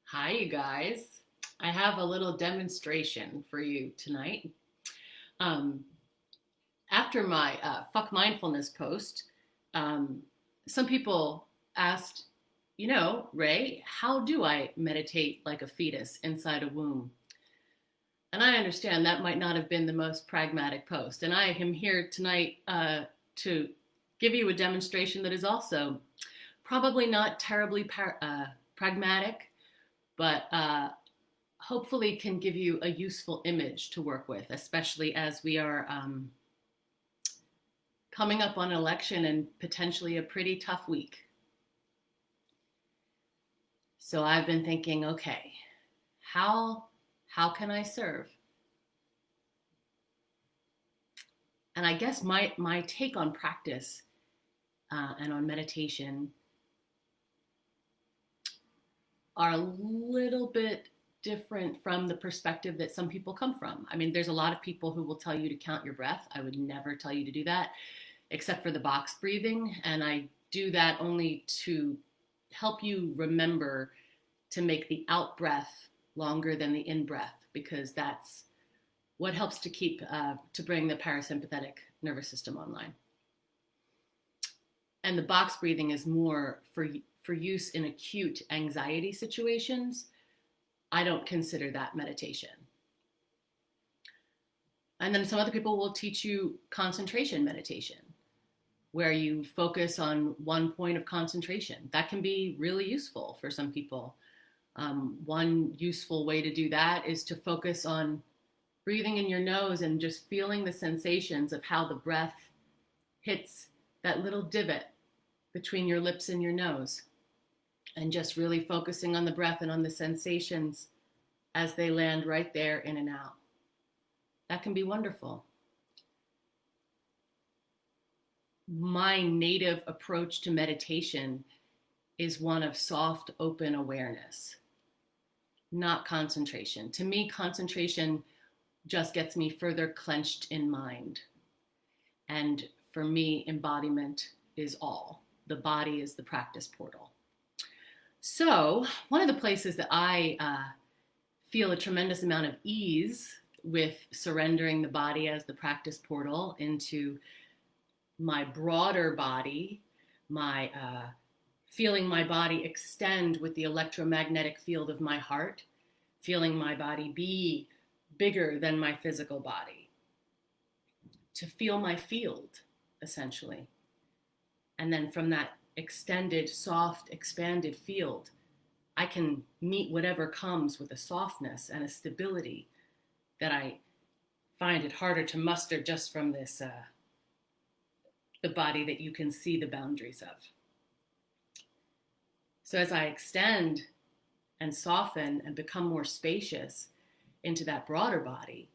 Hi, you guys. I have a little demonstration for you tonight. Um, After my Fuck Mindfulness post, um, some people asked, Ray, how do I meditate like a fetus inside a womb? And I understand that might not have been the most pragmatic post. And I am here tonight to give you a demonstration that is also probably not terribly pragmatic, but hopefully can give you a useful image to work with, especially as we are coming up on an election and potentially a pretty tough week. So I've been thinking, okay, how can I serve? And I guess my take on practice and on meditation are a little bit different from the perspective that some people come from. I mean, there's a lot of people who will tell you to count your breath. I would never tell you to do that, except for the box breathing. And I do that only to help you remember to make the out breath longer than the in breath, because that's what helps to bring the parasympathetic nervous system online. And the box breathing is more for use in acute anxiety situations. I don't consider that meditation. And then some other people will teach you concentration meditation, where you focus on one point of concentration. That can be really useful for some people. One useful way to do that is to focus on breathing in your nose and just feeling the sensations of how the breath hits that little divot between your lips and your nose, and just really focusing on the breath and on the sensations as they land right there in and out. That can be wonderful. My native approach to meditation is one of soft, open awareness, not concentration. To me, concentration just gets me further clenched in mind. And for me, embodiment is all. The body is the practice portal. So one of the places that I feel a tremendous amount of ease with surrendering the body as the practice portal into my broader body, my feeling my body extend with the electromagnetic field of my heart, feeling my body be bigger than my physical body, to feel my field, essentially. And then from that extended, soft, expanded field, I can meet whatever comes with a softness and a stability that I find it harder to muster just from this, the body that you can see the boundaries of. So as I extend and soften and become more spacious into that broader body,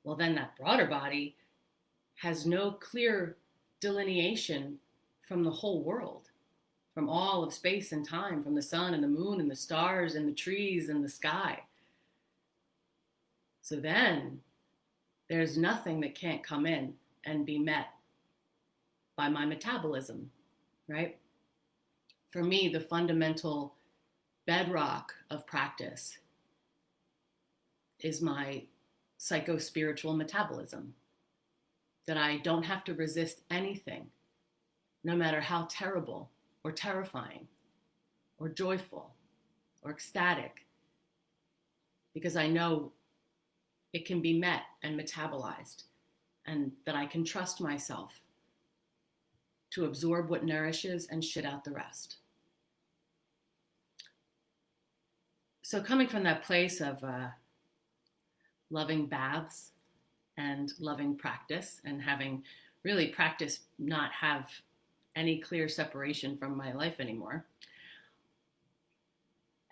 well, then that broader body has no clear delineation from the whole world, from all of space and time, from the sun and the moon and the stars and the trees and the sky. So then there's nothing that can't come in and be met by my metabolism, right? For me, the fundamental bedrock of practice is my psycho-spiritual metabolism, that I don't have to resist anything, no matter how terrible or terrifying or joyful or ecstatic, because I know it can be met and metabolized, and that I can trust myself to absorb what nourishes and shit out the rest. So coming from that place of loving baths and loving practice, and having really practice not have any clear separation from my life anymore,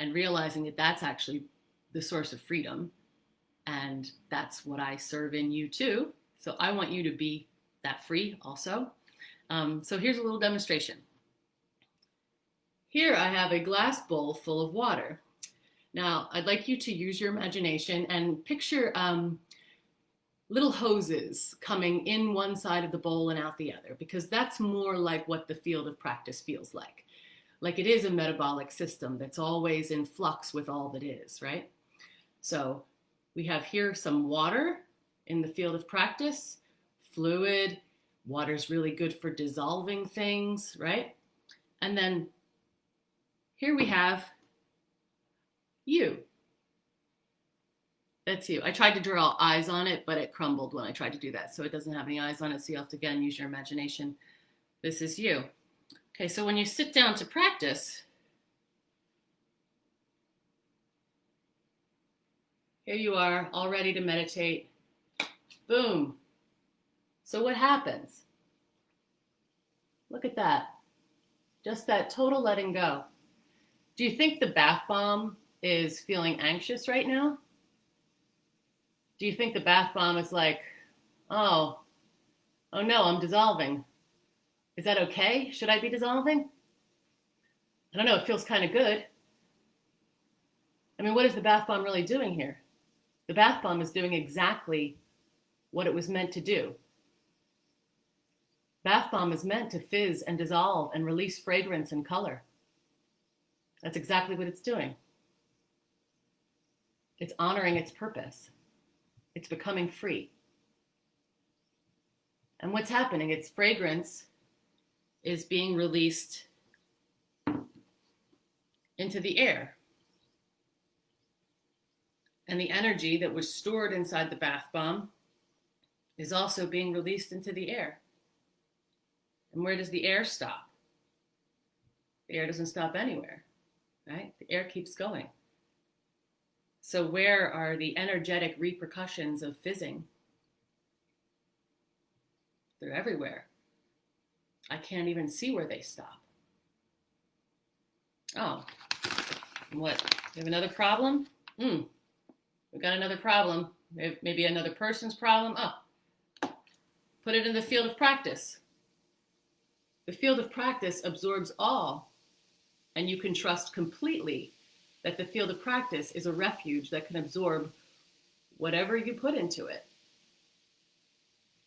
and realizing that that's actually the source of freedom, and that's what I serve in you too. So I want you to be that free also. So here's a little demonstration. Here I have a glass bowl full of water. Now I'd like you to use your imagination and picture little hoses coming in one side of the bowl and out the other, because that's more like what the field of practice feels like. like it is a metabolic system that's always in flux with all that is, right? So we have here some water in the field of practice, fluid. Water's really good for dissolving things, right? And then here we have you. That's you. I tried to draw eyes on it, but it crumbled when I tried to do that. So it doesn't have any eyes on it. So you have to, again, use your imagination. This is you. Okay, so when you sit down to practice, here you are, all ready to meditate. Boom. So what happens? Look at that. Just that total letting go. Do you think the bath bomb is feeling anxious right now? Do you think the bath bomb is like, oh no, I'm dissolving. Is that okay? Should I be dissolving? I don't know, it feels kind of good. I mean, what is the bath bomb really doing here? The bath bomb is doing exactly what it was meant to do. Bath bomb is meant to fizz and dissolve and release fragrance and color. That's exactly what it's doing. It's honoring its purpose. It's becoming free. And what's happening? Its fragrance is being released into the air. And the energy that was stored inside the bath bomb is also being released into the air. And where does the air stop? The air doesn't stop anywhere, right? The air keeps going. So where are the energetic repercussions of fizzing? They're everywhere. I can't even see where they stop. Oh, what? You have another problem? We've got another problem. Maybe another person's problem. Oh, put it in the field of practice. The field of practice absorbs all, and you can trust completely that the field of practice is a refuge that can absorb whatever you put into it.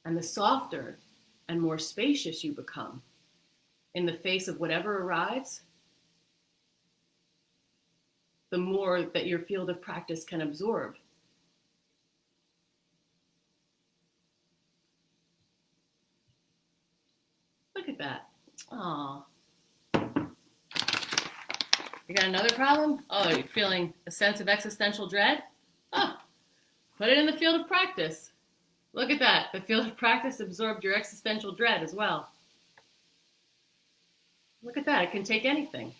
And the softer and more spacious you become in the face of whatever arrives, the more that your field of practice can absorb. Look at that. Aw. You got another problem? Oh, you're feeling a sense of existential dread? Oh, put it in the field of practice. Look at that. The field of practice absorbed your existential dread as well. Look at that. It can take anything.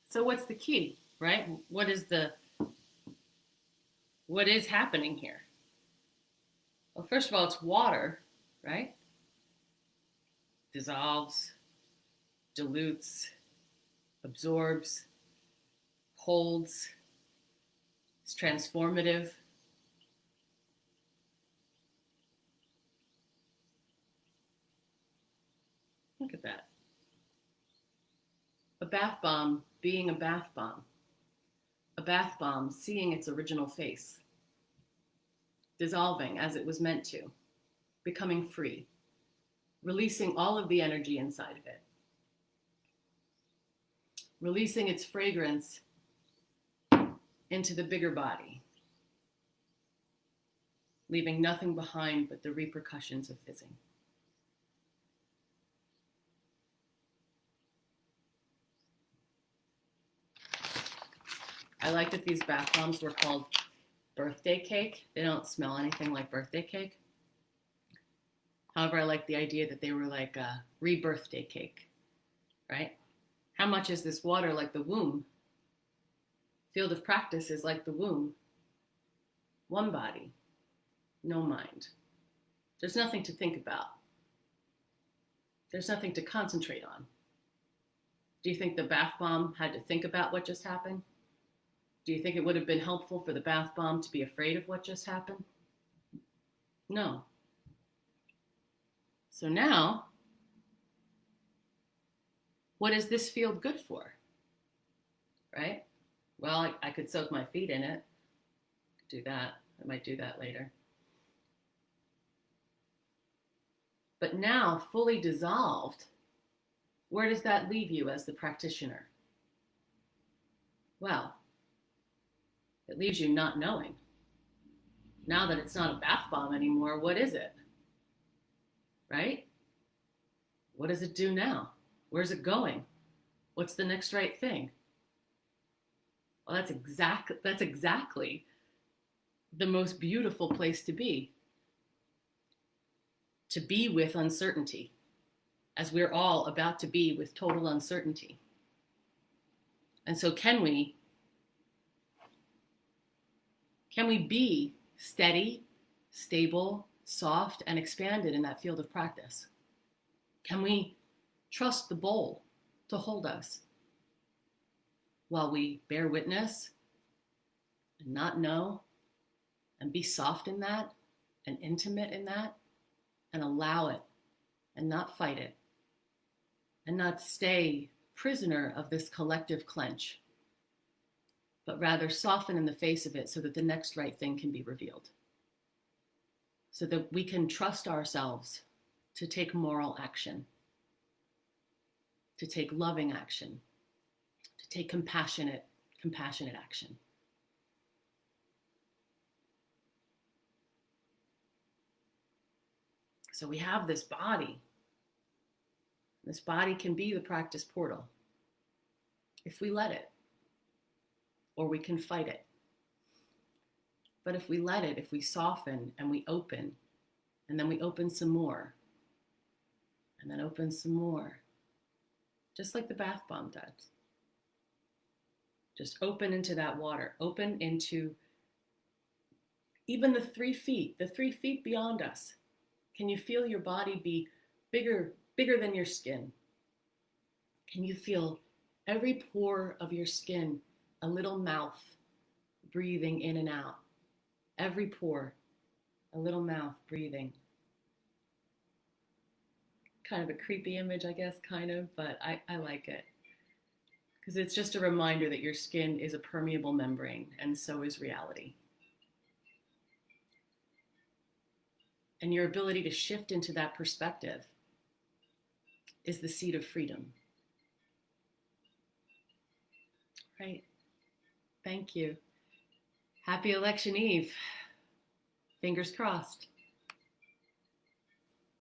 So what's the key, right? What is happening here? Well, first of all, it's water, right? Dissolves, dilutes, absorbs, holds. It's transformative. Look at that. A bath bomb being a bath bomb. A bath bomb seeing its original face. Dissolving as it was meant to. Becoming free. Releasing all of the energy inside of it. Releasing its fragrance into the bigger body. Leaving nothing behind but the repercussions of fizzing. I like that these bath bombs were called birthday cake. They don't smell anything like birthday cake. However, I like the idea that they were like a rebirthday cake, right? How much is this water like the womb? Field of practice is like the womb. One body, no mind. There's nothing to think about. There's nothing to concentrate on. Do you think the bath bomb had to think about what just happened? Do you think it would have been helpful for the bath bomb to be afraid of what just happened? No. So now, what is this field good for? Right? Well, I could soak my feet in it. Do that. I might do that later. But now, fully dissolved, where does that leave you as the practitioner? Well, it leaves you not knowing. Now that it's not a bath bomb anymore, what is it? Right? What does it do now? Where's it going? What's the next right thing? Well, that's exactly the most beautiful place to be with uncertainty, as we're all about to be with total uncertainty. And so can we be steady, stable, soft, and expanded in that field of practice? Can we trust the bowl to hold us while we bear witness and not know, and be soft in that and intimate in that and allow it and not fight it and not stay prisoner of this collective clench, but rather soften in the face of it so that the next right thing can be revealed, so that we can trust ourselves to take moral action, to take loving action, to take compassionate action. So we have this body. This body can be the practice portal if we let it, or we can fight it. But if we let it, if we soften and we open, and then we open some more, and then open some more, just like the bath bomb does. Just open into that water, open into even the 3 feet beyond us. Can you feel your body be bigger than your skin? Can you feel every pore of your skin, a little mouth breathing in and out? Every pore, a little mouth breathing. Kind of a creepy image, I guess, but I like it. Because it's just a reminder that your skin is a permeable membrane, and so is reality. And your ability to shift into that perspective is the seed of freedom. Right. Thank you. Happy election eve. Fingers crossed.